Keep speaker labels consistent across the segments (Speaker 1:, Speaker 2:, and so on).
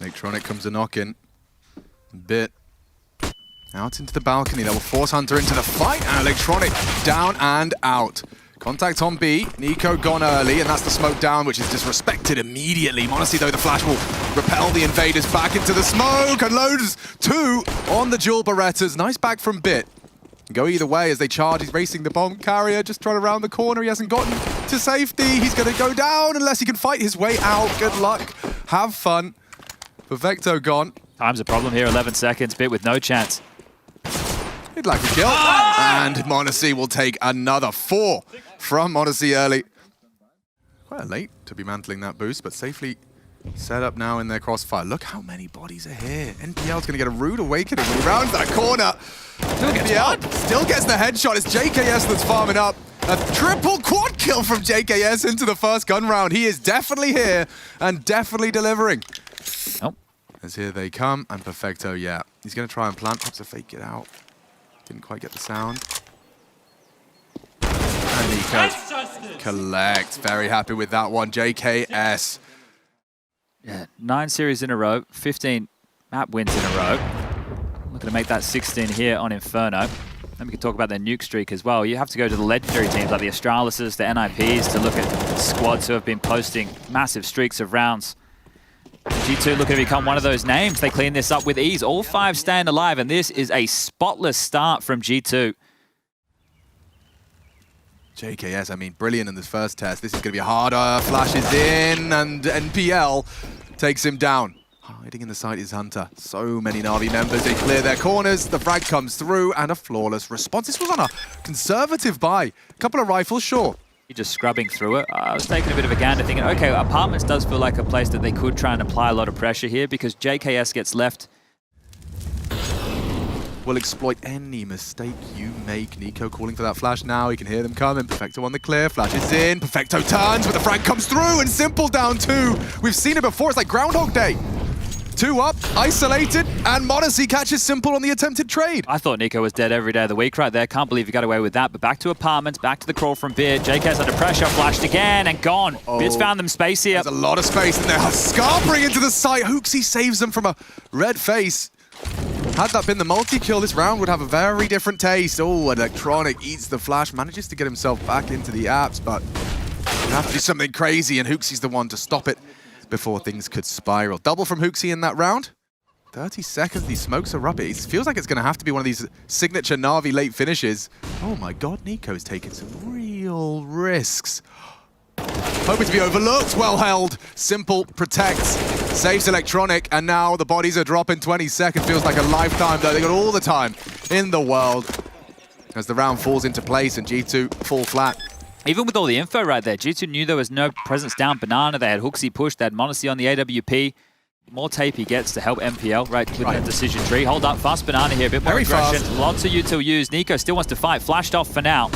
Speaker 1: Electronic comes a knock-in. Bit out into the balcony. That will force Hunter into the fight. And Electronic down and out. Contact on B. niko gone early, and that's the smoke down, which is disrespected immediately. Monacy, though, the flash will repel the invaders back into the smoke, and loads two on the dual Berettas. Nice back from Bit. Go either way as they charge. He's racing the bomb carrier, just trying to round the corner. He hasn't gotten to safety. He's going to go down unless he can fight his way out. Good luck. Have fun. Perfecto gone.
Speaker 2: Time's a problem here, 11 seconds. Bit with no chance.
Speaker 1: He'd like a kill. And Monacy will take another 4 from Monacy early. Quite late to be mantling that boost, but safely set up now in their crossfire. Look how many bodies are here. NPL's going to get a rude awakening when he rounds that corner. Still gets the headshot. It's JKS that's farming up. A triple quad kill from JKS into the first gun round. He is definitely here and definitely delivering.
Speaker 2: Oh.
Speaker 1: As here they come, and Perfecto, yeah. He's going to try and plant, pops a fake it out. Didn't quite get the sound. And niko collects. Very happy with that one. JKS.
Speaker 2: Yeah, 9 series in a row, 15 map wins in a row. Looking to make that 16 here on Inferno. Then we can talk about their nuke streak as well. You have to go to the legendary teams like the Astralises, the NIPs to look at squads who have been posting massive streaks of rounds. G2 looking to become one of those names. They clean this up with ease. All 5 stand alive, and this is a spotless start from G2.
Speaker 1: JKS, I mean, brilliant in this first test. This is going to be harder. Flashes in, and NPL takes him down. Hiding in the site is Hunter. So many NaVi members. They clear their corners. The frag comes through, and a flawless response. This was on a conservative buy. A couple of rifles, sure.
Speaker 2: Just scrubbing through it. I was taking a bit of a gander thinking, okay, Apartments does feel like a place that they could try and apply a lot of pressure here because JKS gets left.
Speaker 1: Will exploit any mistake you make. niko calling for that flash now. He can hear them coming. Perfecto on the clear. Flashes in. Perfecto turns, but the frag comes through, and Simple down 2. We've seen it before. It's like Groundhog Day. 2 up, isolated, and Monacy catches Simple on the attempted trade.
Speaker 2: I thought niko was dead every day of the week right there. Can't believe he got away with that. But back to Apartments, back to the crawl from Bit. JK's under pressure, flashed again and gone. Bit's found them space here.
Speaker 1: There's a lot of space in there. Scarpering into the site. Hooksy saves them from a red face. Had that been the multi-kill, this round would have a very different taste. Oh, Electronic eats the flash, manages to get himself back into the apps, but you have to do something crazy, and Hooksy's the one to stop it before things could spiral. Double from Hooksy in that round. 30 seconds, these smokes are up. It feels like it's going to have to be one of these signature NaVi late finishes. Oh my god, niko's taking some real risks. Hoping to be overlooked, well held. Simple protects, saves Electronic, and now the bodies are dropping 20 seconds. Feels like a lifetime though. They got all the time in the world as the round falls into place and G2 fall flat.
Speaker 2: Even with all the info right there, G2 knew there was no presence down Banana. They had Hooksy pushed, they had Monacy on the AWP. The more tape he gets to help MPL right with that decision tree. Hold up, fast Banana here, a bit more aggression. Fast. Lots of util used. niko still wants to fight, flashed off for now.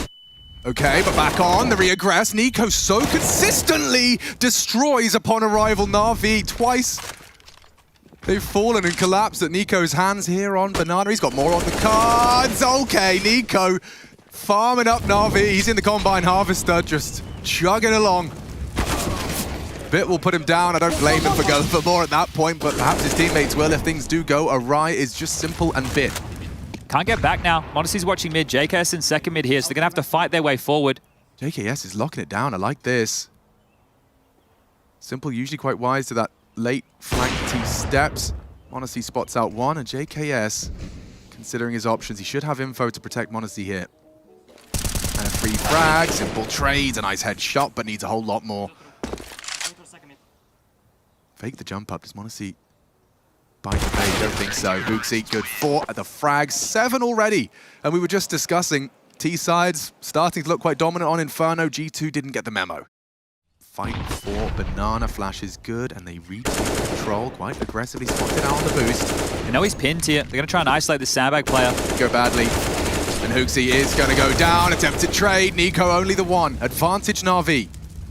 Speaker 1: Okay, but back on, the reaggress. niko so consistently destroys upon arrival NaVi twice. They've fallen and collapsed at niko's hands here on Banana. He's got more on the cards. Okay, niko farming up NaVi. He's in the Combine Harvester, just chugging along. Bit will put him down. I don't blame him for going for more at that point, but perhaps his teammates will if things do go awry. It's just Simple and Bit.
Speaker 2: Can't get back now. Monacy's watching mid. JKS in second mid here, so they're going to have to fight their way forward.
Speaker 1: JKS is locking it down. I like this. Simple usually quite wise to that late flank T steps. Monacy spots out one, and JKS, considering his options, he should have info to protect Monacy here. And a free frag. Simple trades. A nice headshot, but needs a whole lot more. Fake the jump up. Does Monacy bite the bait? Don't think so. Hooksy, good 4 at the frag. 7 already. And we were just discussing T-sides starting to look quite dominant on Inferno. G2 didn't get the memo. Fight for Banana. Flash is good, and they reach control quite aggressively. Spotted out on the boost.
Speaker 2: You know he's pinned here. They're going to try and isolate the sandbag player.
Speaker 1: Go badly. And Hooksy is going to go down. Attempted trade. niko only the one. Advantage NaVi.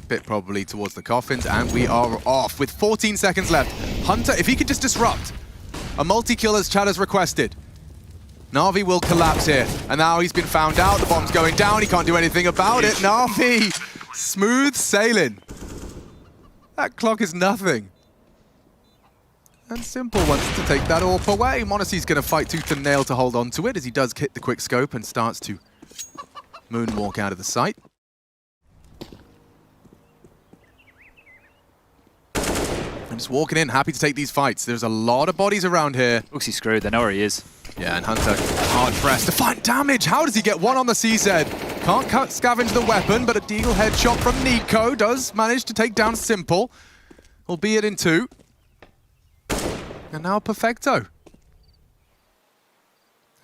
Speaker 1: Bit probably towards the coffins, and we are off with 14 seconds left. Hunter, if he could just disrupt a multi-kill as Chad has requested, NaVi will collapse here. And now he's been found out. The bomb's going down. He can't do anything about it. NaVi, smooth sailing. That clock is nothing. And Simple wants to take that AWP away. m0NESY's going to fight tooth and nail to hold on to it as he does hit the quick scope and starts to moonwalk out of the sight. And just walking in, happy to take these fights. There's a lot of bodies around here.
Speaker 2: Looks screwed, they know where he is.
Speaker 1: Yeah, and Hunter hard pressed to find damage. How does he get one on the CZ? Can't scavenge the weapon, but a deagle headshot from niko does manage to take down Simple, albeit in 2. And now Perfecto.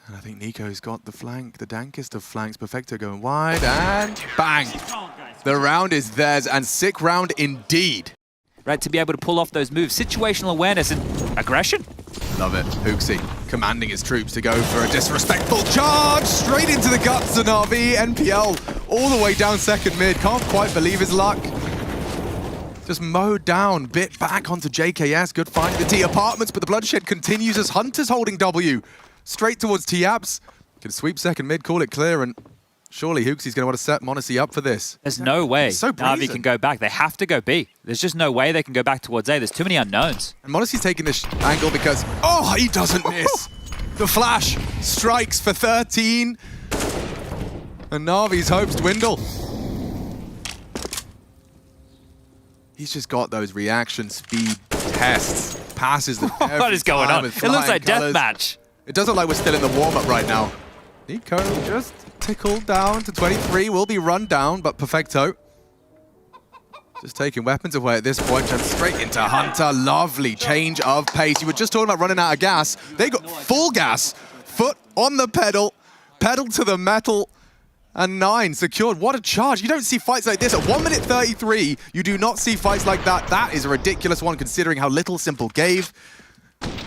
Speaker 1: And I think niko's got the flank, the dankest of flanks. Perfecto going wide, and bang! The round is theirs, and sick round indeed.
Speaker 2: Right, to be able to pull off those moves, situational awareness and aggression.
Speaker 1: Love it. xantares commanding his troops to go for a disrespectful charge straight into the guts of NaVi. NPL all the way down second mid. Can't quite believe his luck. Just mowed down, bit back onto JKS. Good find in the T apartments, but the bloodshed continues as Hunter's holding W. Straight towards T-Abs. Can sweep second mid, call it clear, and surely xantares going to want to set m0NESY up for this.
Speaker 2: There's no way
Speaker 1: so
Speaker 2: NaVi can go back. They have to go B. There's just no way they can go back towards A. There's too many unknowns.
Speaker 1: And m0NESY's taking this angle because, oh, he doesn't miss. The flash strikes for 13. And NaVi's hopes dwindle. He's just got those reaction speed tests. Passes them.
Speaker 2: What is going on? It looks like deathmatch.
Speaker 1: It does look like we're still in the warm-up right now. niko just tickled down to 23. Will be run down, but Perfecto just taking weapons away at this point. Jump straight into Hunter. Lovely change of pace. You were just talking about running out of gas. They got full gas. Foot on the pedal. Pedal to the metal. And 9 secured. What a charge. You don't see fights like this. At 1 minute 33, you do not see fights like that. That is a ridiculous one considering how little Simple gave.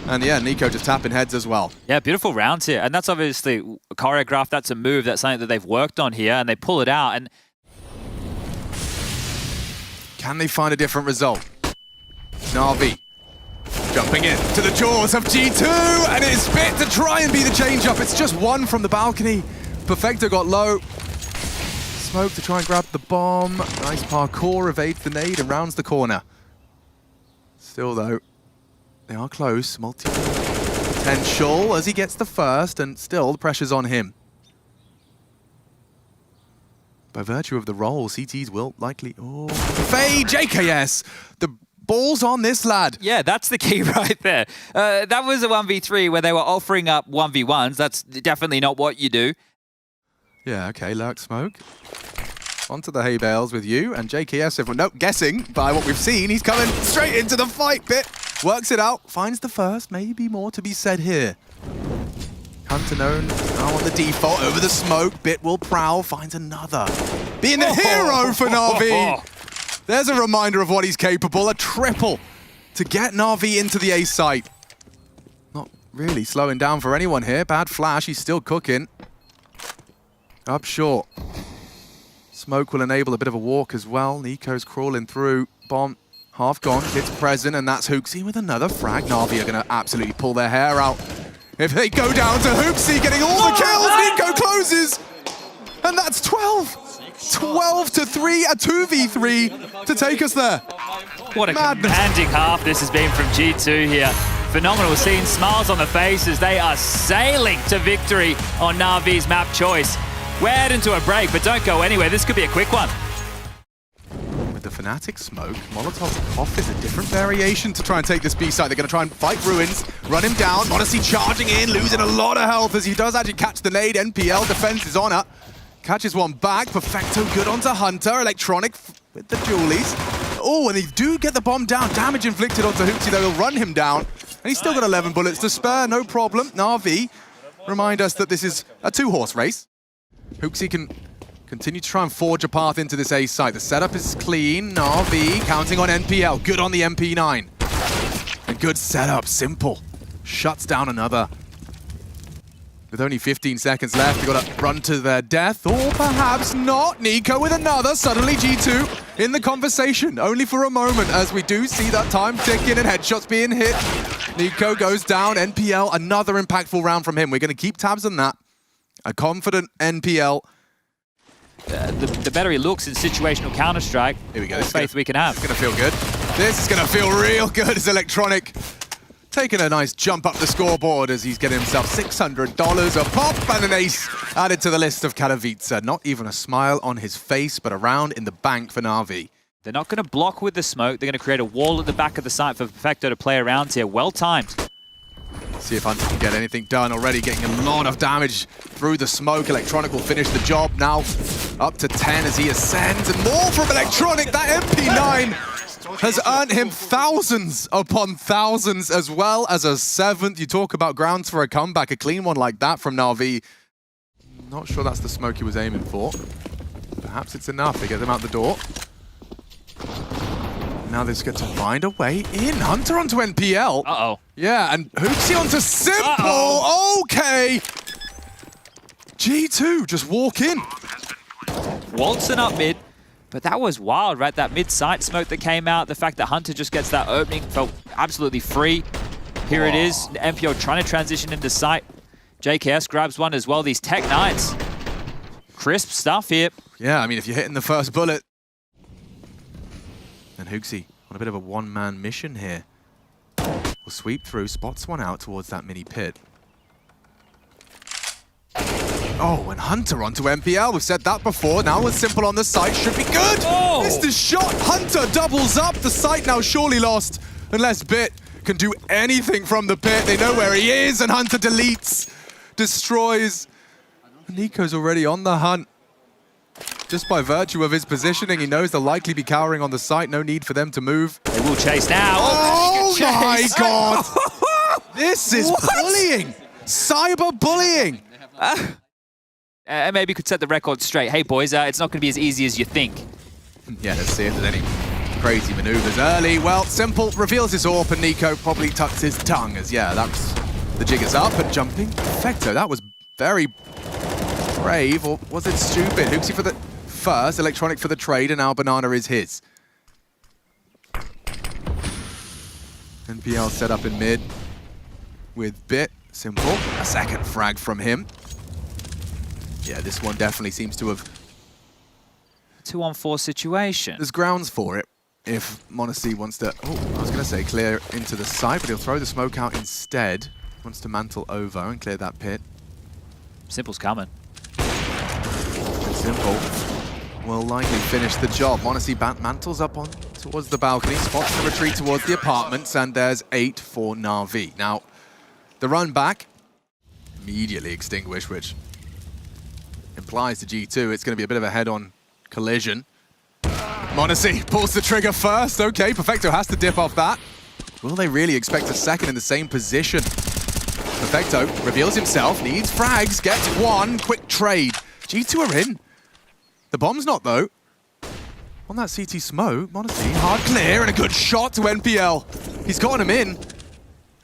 Speaker 1: And yeah, niko just tapping heads as well.
Speaker 2: Yeah, beautiful rounds here. And that's obviously choreographed. That's a move. That's something that they've worked on here. And they pull it out. And
Speaker 1: can they find a different result? NaVi jumping in to the jaws of G2. And it's bit to try and be the change up. It's just one from the balcony. Perfecto got low. Smoke to try and grab the bomb. Nice parkour, evades the nade and rounds the corner. Still though, they are close. Multi-potential as he gets the first, and still the pressure's on him. By virtue of the roll, CTs will likely... Oh, Faye, JKS! The ball's on this lad.
Speaker 2: Yeah, that's the key right there. That was a 1v3 where they were offering up 1v1s. That's definitely not what you do.
Speaker 1: Yeah, okay, Lurk Smoke. Onto the hay bales with you, and JKS, everyone, no, guessing by what we've seen, he's coming straight into the fight bit. Works it out, finds the first, maybe more to be said here. Hunter known now on the default, over the smoke, Bit will prowl, finds another. Being the hero for NaVi. There's a reminder of what he's capable, a triple to get NaVi into the A site. Not really slowing down for anyone here, bad flash, he's still cooking. Up short. Smoke will enable a bit of a walk as well. niko's crawling through. Bomb half gone, Kit's present, and that's xantares with another frag. NaVi are going to absolutely pull their hair out. If they go down to xantares getting all the kills, niko closes! And that's 12! 12 to 3, a 2v3 to take us there.
Speaker 2: What a commanding half this has been from G2 here. Phenomenal, seeing smiles on the faces. They are sailing to victory on NaVi's map choice. We're heading to a break, but don't go anywhere. This could be a quick one.
Speaker 1: With the Fnatic smoke, Molotov off is a different variation to try and take this B site. They're going to try and fight Ruins, run him down. m0NESY charging in, losing a lot of health as he does actually catch the nade. NPL defense is on her. Catches one back. Perfecto good onto Hunter. Electronic with the dualies. Oh, and they do get the bomb down. Damage inflicted onto xantares, though. He'll run him down. And he's still got 11 bullets to spare. No problem. NaVi remind us that this is a 2-horse race. xantares can continue to try and forge a path into this A site. The setup is clean. NaVi counting on NPL. Good on the MP9. And good setup. Simple. Shuts down another. With only 15 seconds left, they've got to run to their death. Or perhaps not. niko with another. Suddenly G2 in the conversation. Only for a moment as we do see that time ticking and headshots being hit. niko goes down. NPL, another impactful round from him. We're going to keep tabs on that. A confident NPL.
Speaker 2: The better he looks in situational Counter-Strike,
Speaker 1: here we go.
Speaker 2: the faith we can have.
Speaker 1: It's going to feel good. This is going to feel real good as Electronic taking a nice jump up the scoreboard as he's getting himself $600 a pop and an ace added to the list of Katowice. Not even a smile on his face, but a round in the bank for NaVi.
Speaker 2: They're not going to block with the smoke. They're going to create a wall at the back of the site for Perfecto to play around here. Well timed.
Speaker 1: See if Hunter can get anything done. Already getting a lot of damage through the smoke. Electronic will finish the job. Now up to 10 as he ascends. And more from Electronic. That MP9 has earned him thousands upon thousands, as well as a 7th. You talk about grounds for a comeback. A clean one like that from NaVi. Not sure that's the smoke he was aiming for. Perhaps it's enough to get them out the door. Now they've got to find a way in. Hunter onto NPL.
Speaker 2: Uh-oh.
Speaker 1: Yeah, and xantares onto Simple. Okay. G2 just walk in.
Speaker 2: Waltzing up mid. But that was wild, right? That mid-site smoke that came out. The fact that Hunter just gets that opening felt absolutely free. Here it is. MPL trying to transition into site. JKS grabs one as well. These Tech 9s. Crisp stuff here.
Speaker 1: Yeah, I mean, if you're hitting the first bullet. And xantares on a bit of a one-man mission here. Will sweep through, spots one out towards that mini pit. Oh, and Hunter onto MPL. We've said that before. Now with Simple on the site, should be good.
Speaker 2: Oh!
Speaker 1: Missed his shot. Hunter doubles up. The site now surely lost. Unless Bit can do anything from the pit. They know where he is, and Hunter deletes, destroys. niko's already on the hunt. Just by virtue of his positioning, he knows they'll likely be cowering on the site. No need for them to move.
Speaker 2: They will chase now.
Speaker 1: Oh my god! This is bullying! Cyber bullying!
Speaker 2: Maybe you could set the record straight. Hey boys, it's not going to be as easy as you think.
Speaker 1: Yeah, let's see if there's any crazy maneuvers early. Well, Simple reveals his AWP and niko probably tucks his tongue as, yeah, that's the jig is up and jumping. Perfecto, that was very brave, or was it stupid? xantares for the first, Electronic for the trade, and now Banana is his. NPL set up in mid with Bit. Simple, a second frag from him. Yeah, this one definitely seems to have...
Speaker 2: 2-on-4 situation.
Speaker 1: There's grounds for it if monacy wants to... Oh, I was going to say clear into the side, but he'll throw the smoke out instead. Wants to mantle over and clear that pit.
Speaker 2: Simple's coming.
Speaker 1: And Simple will likely finish the job. monacy mantles up on towards the balcony, spots the retreat towards the apartments, and there's 8 for NaVi. Now, the run back immediately extinguished, which implies to G2 it's going to be a bit of a head-on collision. monacy pulls the trigger first. Okay, Perfecto has to dip off that. Will they really expect a second in the same position? Perfecto reveals himself, needs frags, gets one, quick trade. G2 are in. The bomb's not, though. On that CT smoke, monacy, hard clear, and a good shot to NPL. He's gotten him in.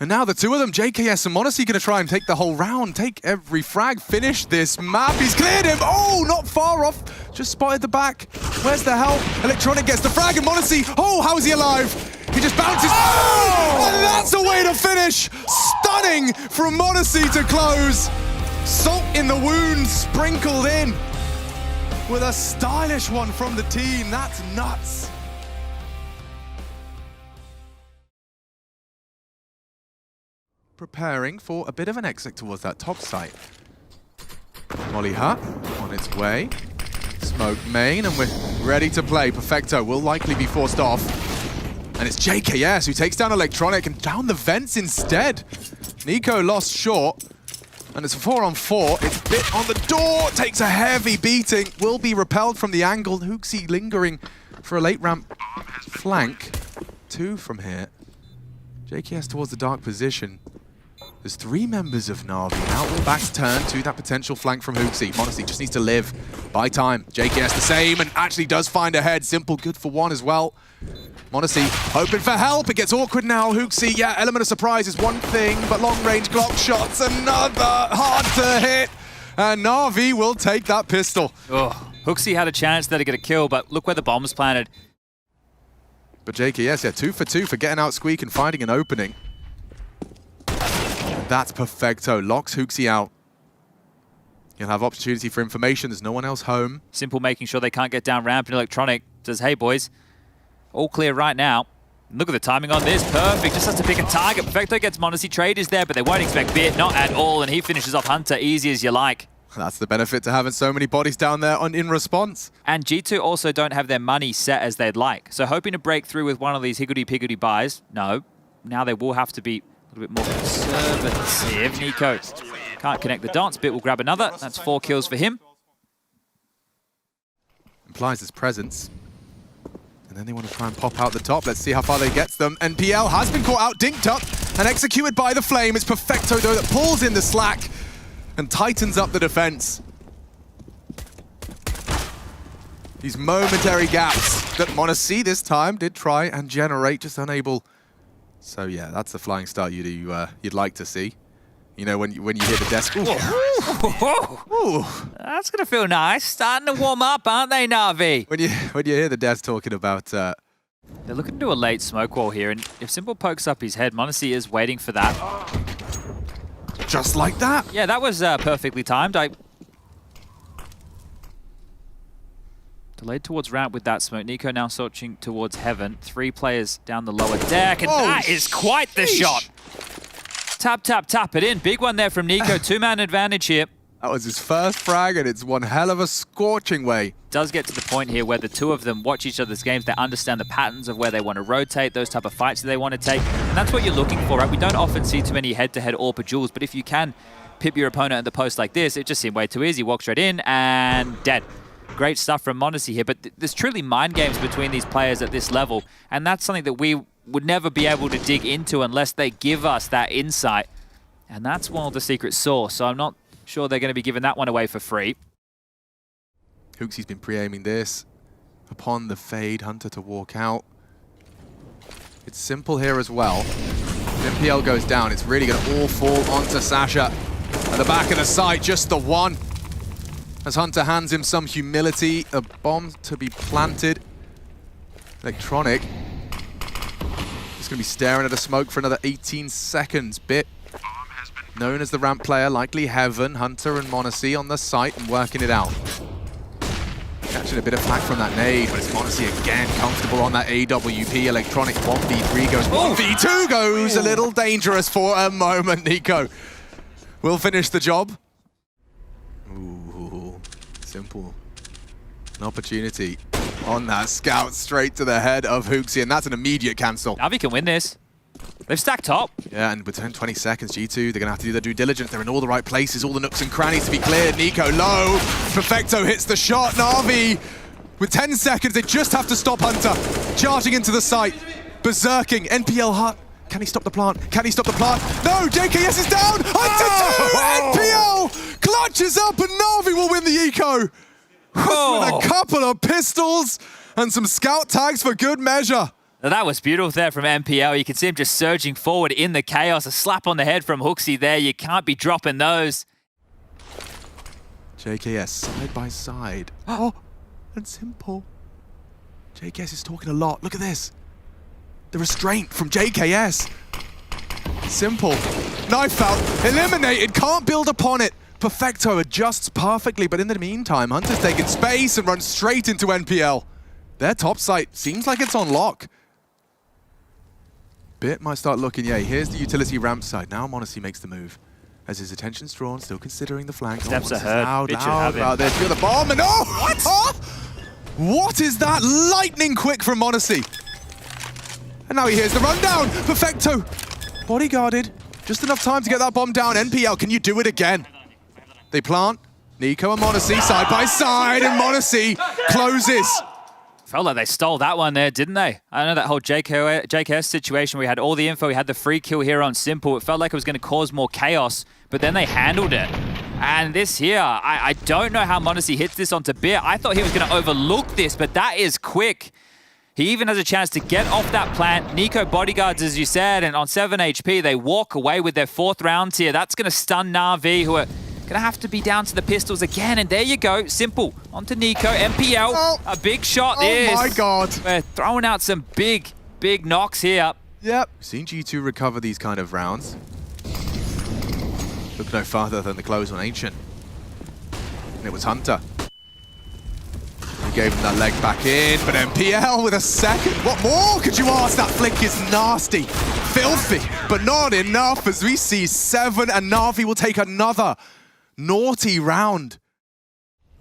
Speaker 1: And now the two of them, JKS and monacy, going to try and take the whole round, take every frag, finish this map. He's cleared him. Oh, not far off. Just spotted the back. Where's the help? Electronic gets the frag, and monacy, oh, how is he alive? He just bounces. Oh! And that's a way to finish. Stunning from monacy to close. Salt in the wound, sprinkled in with a stylish one from the team. That's nuts. Preparing for a bit of an exit towards that top site. Molly Hut on its way. Smoke main, and we're ready to play. Perfecto will likely be forced off. And it's JKS who takes down Electronic and down the vents instead. niko lost short. And it's a 4-on-4. It's Bit on the door. Takes a heavy beating. Will be repelled from the angle. xantares lingering for a late ramp flank. 2 from here. JKS towards the dark position. There's 3 members of NaVi. Now all backs turn to that potential flank from xantares. monacy just needs to live. Buy time. JKS the same, and actually does find a head. Simple good for 1 as well. monacy hoping for help. It gets awkward now. xantares, yeah, element of surprise is one thing, but long-range Glock shots, another. Hard to hit. And NaVi will take that pistol.
Speaker 2: Oh, xantares had a chance there to get a kill, but look where the bomb's planted.
Speaker 1: But JKS, yeah, 2 for 2 for getting out Squeak and finding an opening. That's Perfecto. Locks xantares out. He'll have opportunity for information. There's no one else home.
Speaker 2: Simple making sure they can't get down ramp, and Electronic says, hey boys, all clear right now. Look at the timing on this. Perfect. Just has to pick a target. Perfecto gets Monacy. Trade is there, but they won't expect Bit. Not at all. And he finishes off Hunter easy as you like.
Speaker 1: That's the benefit to having so many bodies down there in response.
Speaker 2: And G2 also don't have their money set as they'd like. So hoping to break through with one of these higgledy-piggledy buys. No. Now they will have to be a little bit more conservative. Niko can't connect the dots. Bit will grab another. That's 4 kills for him.
Speaker 1: Implies his presence. And then they want to try and pop out the top. Let's see how far they get them. NPL has been caught out, dinked up, and executed by the Flame. It's Perfecto, though, that pulls in the slack and tightens up the defense. These momentary gaps that Monacy this time did try and generate, just unable. So yeah, that's the flying start you'd like to see. You know, when you hear the desk. Ooh. Ooh.
Speaker 2: That's gonna feel nice. Starting to warm up, aren't they, Navi?
Speaker 1: When you hear the desk talking about.
Speaker 2: They're looking to do a late smoke wall here, and if Simple pokes up his head, Monacy is waiting for that.
Speaker 1: Just like that.
Speaker 2: Yeah, that was perfectly timed. Delayed towards ramp with that smoke. Niko now searching towards heaven. 3 players down the lower deck, and that is quite the shot. Tap, tap, tap it in. Big one there from Niko. 2-man advantage here.
Speaker 1: That was his first frag, and it's one hell of a scorching way.
Speaker 2: Does get to the point here where the two of them watch each other's games. They understand the patterns of where they want to rotate, those type of fights that they want to take. And that's what you're looking for, right? We don't often see too many head-to-head AWP duels, but if you can pip your opponent at the post like this, it just seemed way too easy. Walks right in and dead. Great stuff from Monacy here, but there's truly mind games between these players at this level, and that's something that we would never be able to dig into unless they give us that insight. And that's one of the secret sauce, so I'm not sure they're going to be giving that one away for free.
Speaker 1: HooXi's been pre-aiming this upon the fade. Hunter to walk out. It's simple here as well. If NPL goes down, it's really going to all fall onto Sasha. At the back of the site, just the one. As Hunter hands him some humility, a bomb to be planted. Electronic is going to be staring at a smoke for another 18 seconds. Bit, known as the ramp player, likely Heaven, Hunter and Monacy on the site and working it out. Catching a bit of flack from that nade, but it's Monacy again comfortable on that AWP. Electronic 1v3 goes, 1v2 goes a little dangerous for a moment. Niko will finish the job. Ooh, simple. An opportunity on that scout straight to the head of HooXi, and that's an immediate cancel.
Speaker 2: NaVi can win this. They've stacked top.
Speaker 1: Yeah, and within 20 seconds, G2, they're going to have to do their due diligence. They're in all the right places, all the nooks and crannies to be cleared. Niko low. Perfecto hits the shot. NaVi, with 10 seconds, they just have to stop Hunter. Charging into the site. Berserking. NPL hut. Can he stop the plant? Can he stop the plant? No, JKS is down. Hunter 2! NPL clutches up, and NaVi will win the eco. With a couple of pistols and some scout tags for good measure.
Speaker 2: That was beautiful there from NPL. You can see him just surging forward in the chaos. A slap on the head from HooXi there. You can't be dropping those.
Speaker 1: JKS side by side. Oh, and simple. JKS is talking a lot. Look at this. The restraint from JKS. Simple. Knife out. Eliminated. Can't build upon it. Perfecto adjusts perfectly, but in the meantime, Hunter's taking space and runs straight into NPL. Their top site seems like it's on lock. Bit might start looking, yeah, here's the utility ramp side. Now Monacy makes the move. As his attention's drawn, still considering the flank.
Speaker 2: Steps ahead.
Speaker 1: Loud about this. Feel the bomb, and what? Huh? What is that? Lightning quick from Monacy. And now he hears the rundown. Perfecto. Bodyguarded. Just enough time to get that bomb down. NPL, can you do it again? They plant. Niko and Monacy side by side, and Monacy closes.
Speaker 2: Felt like they stole that one there, didn't they? I know that whole JKS situation where we had all the info, we had the free kill here on Simple. It felt like it was going to cause more chaos, but then they handled it. And this here, I don't know how Monacy hits this onto Bit. I thought he was going to overlook this, but that is quick. He even has a chance to get off that plant. Niko bodyguards, as you said, and on 7 HP, they walk away with their 4th rounds here. That's going to stun NaVi, who are gonna have to be down to the pistols again, and there you go. Simple onto Niko. NPL, a big shot.
Speaker 1: Oh my god.
Speaker 2: We're throwing out some big knocks here.
Speaker 1: Yep. We've seen G2 recover these kind of rounds. Look no farther than the close on Ancient. And it was Hunter. gave him that leg back in, but MPL with a second. What more could you ask? That flick is nasty, filthy, but not enough as we see 7, and NaVi will take another naughty round.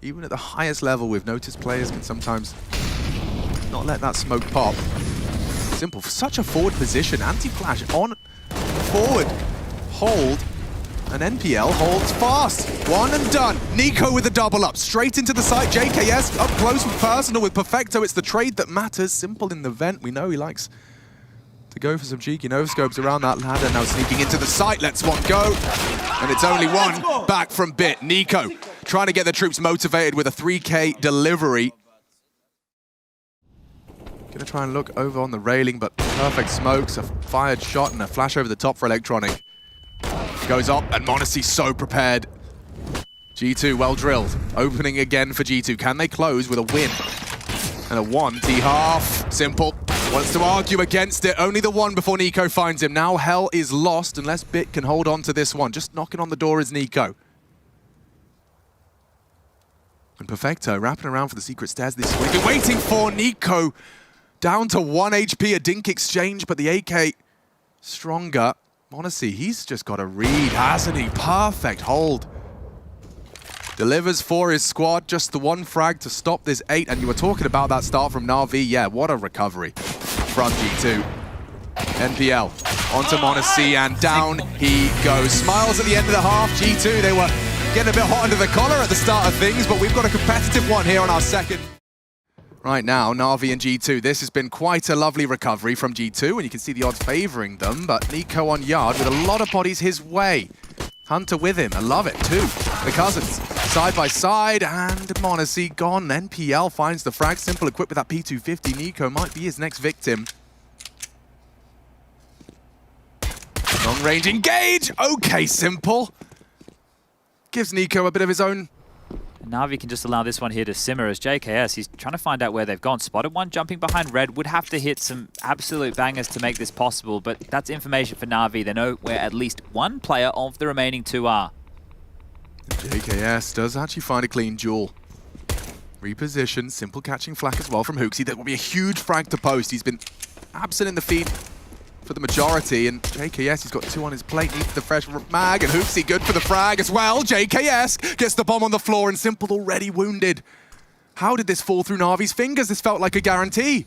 Speaker 1: Even at the highest level, we've noticed players can sometimes not let that smoke pop. Simple, for such a forward position, anti-flash on forward, hold, and NPL holds fast. 1 and done. niko with a double up, straight into the site. JKS up close and personal with Perfecto. It's the trade that matters. Simple in the vent. We know he likes to go for some cheeky no-scopes around that ladder. Now sneaking into the site, lets one go. And it's only one back from Bit. niko trying to get the troops motivated with a 3K delivery. Gonna try and look over on the railing, but perfect smokes, a fired shot and a flash over the top for Electronic. Goes up, and m0NESY so prepared. G2 well drilled. Opening again for G2. Can they close with a win? And a 1 T-half. Simple wants to argue against it. Only the 1 before niko finds him. Now hell is lost unless Bit can hold on to this one. Just knocking on the door is niko. And Perfecto wrapping around for the secret stairs this week. Been waiting for niko. Down to 1 HP, a dink exchange, but the AK stronger. m0NESY, he's just got a read, hasn't he? Perfect hold. Delivers for his squad, just the 1 frag to stop this 8. And you were talking about that start from NaVi. Yeah, what a recovery from G2. NPL onto m0NESY, and down he goes. Smiles at the end of the half. G2, they were getting a bit hot under the collar at the start of things, but we've got a competitive one here on our second. Right now, NaVi and G2, this has been quite a lovely recovery from G2, and you can see the odds favouring them, but niko on yard with a lot of bodies his way. Hunter with him, I love it too. The cousins, side by side, and m0NESY gone. NPL finds the frag, simple equipped with that P250. niko might be his next victim. Long range engage, okay, simple. Gives niko a bit of his own.
Speaker 2: NaVi can just allow this one here to simmer as JKS, he's trying to find out where they've gone. Spotted one jumping behind red, would have to hit some absolute bangers to make this possible, but that's information for NaVi. They know where at least 1 player of the remaining 2 are.
Speaker 1: JKS does actually find a clean duel. Reposition, simple catching flak as well from xantares. That will be a huge frag to post. He's been absent in the feed for the majority, and JKS, he's got 2 on his plate, needs the fresh mag, and xantares good for the frag as well. JKS gets the bomb on the floor, and simple already wounded. How did this fall through NaVi's fingers? This felt like a guarantee.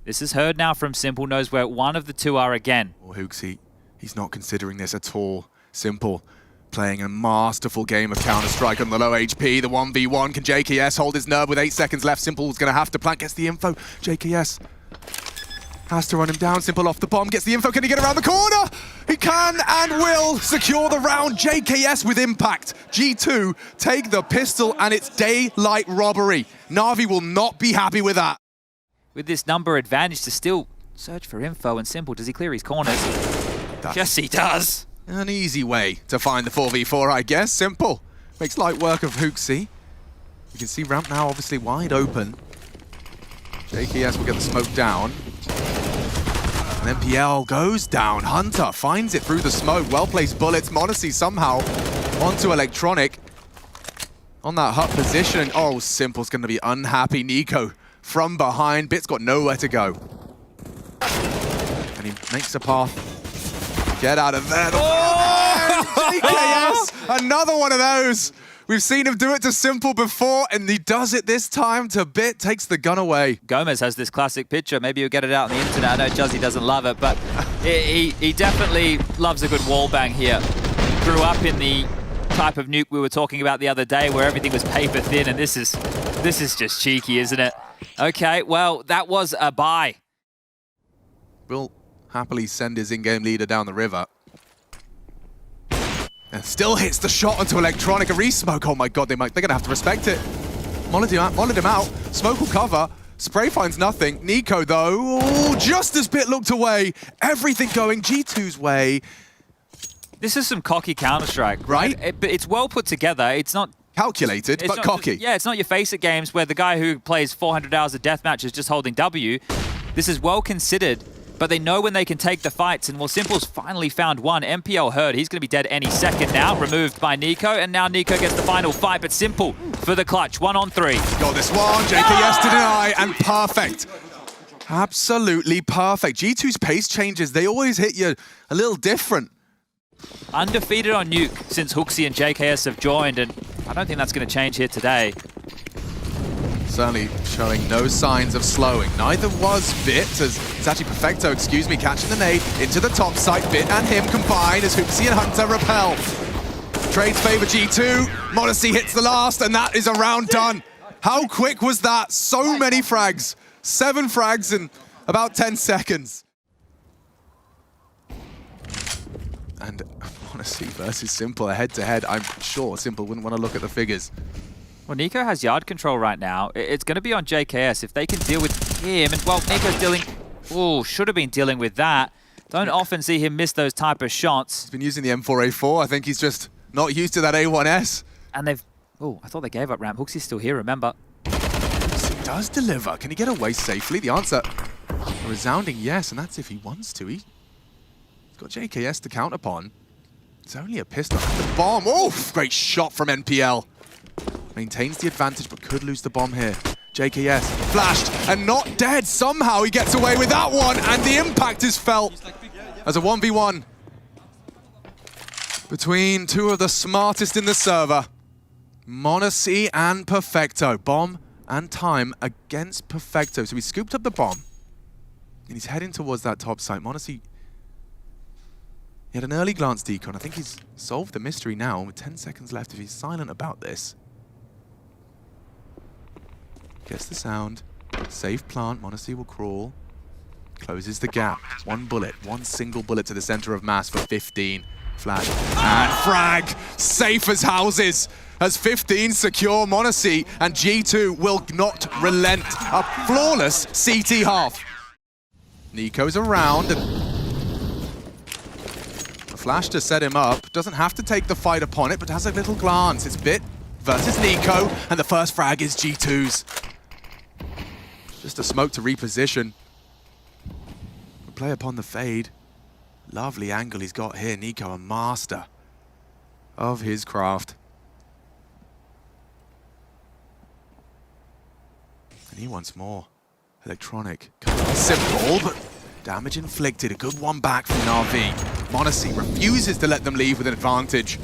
Speaker 2: This is heard now from simple, knows where 1 of the 2 are again.
Speaker 1: Well, xantares, he's not considering this at all. Simple playing a masterful game of Counter-Strike on the low HP. The 1v1, can JKS hold his nerve with 8 seconds left? Simple's gonna have to plant, gets the info. JKS has to run him down. Simple off the bomb, gets the info. Can he get around the corner? He can and will secure the round. JKS with impact. G2 take the pistol, and it's daylight robbery. NaVi will not be happy with that.
Speaker 2: With this number advantage to still search for info, and simple, does he clear his corners? Yes, he does.
Speaker 1: An easy way to find the 4v4, I guess. Simple makes light work of xantares. You can see ramp now obviously wide open. JKS will get the smoke down. And NPL goes down. Hunter finds it through the smoke. Well-placed bullets. m0NESY somehow onto Electronic on that hut position. Oh, Simple's going to be unhappy. niko from behind. Bit's got nowhere to go. And he makes a path. Get out of there. JKS, another one of those. We've seen him do it to Simple before, and he does it this time to Bit, takes the gun away.
Speaker 2: Gomez has this classic picture. Maybe you'll get it out on the internet. I know Juzzy doesn't love it, but he definitely loves a good wall bang here. Grew up in the type of nuke we were talking about the other day where everything was paper thin, and this is just cheeky, isn't it? Okay, well, that was a bye.
Speaker 1: Will happily send his in-game leader down the river. And still hits the shot onto Electronic. A re-smoke. Oh my god, they're gonna have to respect it. Molled him out. Smoke will cover. Spray finds nothing. niko though, just as Bit looked away. Everything going G2's way.
Speaker 2: This is some cocky Counter-Strike,
Speaker 1: right?
Speaker 2: It's well put together. It's not
Speaker 1: calculated, but cocky.
Speaker 2: Yeah, it's not your face-it games where the guy who plays 400 hours of deathmatch is just holding W. This is well considered. But they know when they can take the fights, and well, Simple's finally found one. MPL heard he's going to be dead any second now, removed by niko, and now niko gets the final fight, but Simple for the clutch. 1 on 3.
Speaker 1: Got this one, JKS to deny, and perfect. Absolutely perfect. G2's pace changes, they always hit you a little different.
Speaker 2: Undefeated on Nuke since Hooksy and JKS have joined, and I don't think that's going to change here today.
Speaker 1: Certainly showing no signs of slowing. Neither was Bit, as it's actually Perfecto, excuse me, catching the nade into the top side. Bit and him combine as Hooksy and Hunter repel. Trades favor G2. Modesty hits the last, and that is a round done. How quick was that? So many frags. 7 frags in about 10 seconds. And honestly, versus Simple, a head-to-head, I'm sure Simple wouldn't want to look at the figures.
Speaker 2: Well, niko has yard control right now. It's going to be on JKS. If they can deal with him, and well, niko's dealing... Oh, should have been dealing with that. Don't often see him miss those type of shots.
Speaker 1: He's been using the M4A4. I think he's just not used to that A1S.
Speaker 2: And they've... Oh, I thought they gave up ramp. Hooksy's still here, remember?
Speaker 1: He does deliver. Can he get away safely? The answer, a resounding yes, and that's if he wants to. He's got JKS to count upon. It's only a pistol. The bomb. Oh, great shot from NPL. Maintains the advantage, but could lose the bomb here. JKS flashed and not dead. Somehow he gets away with that one, and the impact is felt as a 1v1 between two of the smartest in the server. Monacy and Perfecto. Bomb and time against Perfecto. So he scooped up the bomb, and he's heading towards that top site. Monacy, he had an early glance decon. I think he's solved the mystery now. With 10 seconds left, if he's silent about this. Gets the sound. Safe plant. Monacy will crawl. Closes the gap. One bullet. One single bullet to the center of mass for 15. Flash. And frag. Safe as houses. As 15 secure Monacy, and G2 will not relent. A flawless CT half. niko's around, and a flash to set him up. Doesn't have to take the fight upon it, but has a little glance. It's Bit versus niko, and the first frag is G2's. Just a smoke to reposition. Play upon the fade. Lovely angle he's got here. niko, a master of his craft. And he wants more. Electronic. Simple, but damage inflicted. A good one back from NaVi. Monacy refuses to let them leave with an advantage.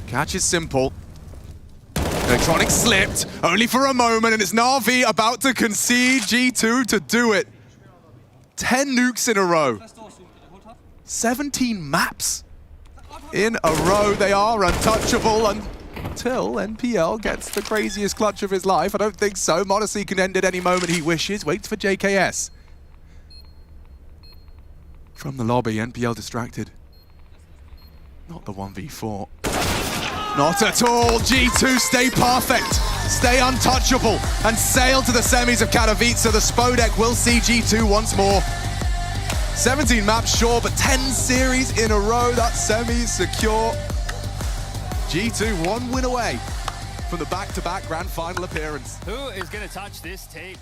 Speaker 1: Catch is Simple. Electronic slipped, only for a moment, and it's NaVi about to concede. G2 to do it. 10 nukes in a row. 17 maps in a row. They are untouchable until NPL gets the craziest clutch of his life. I don't think so. Monacy can end at any moment he wishes. Waits for JKS. From the lobby, NPL distracted. Not the 1v4. Not at all. G2 stay perfect, stay untouchable, and sail to the semis of Katowice. The Spodek will see G2 once more. 17 maps, sure, but 10 series in a row. That semis secure. G2 one win away from the back-to-back grand final appearance.
Speaker 2: Who is going to touch this team?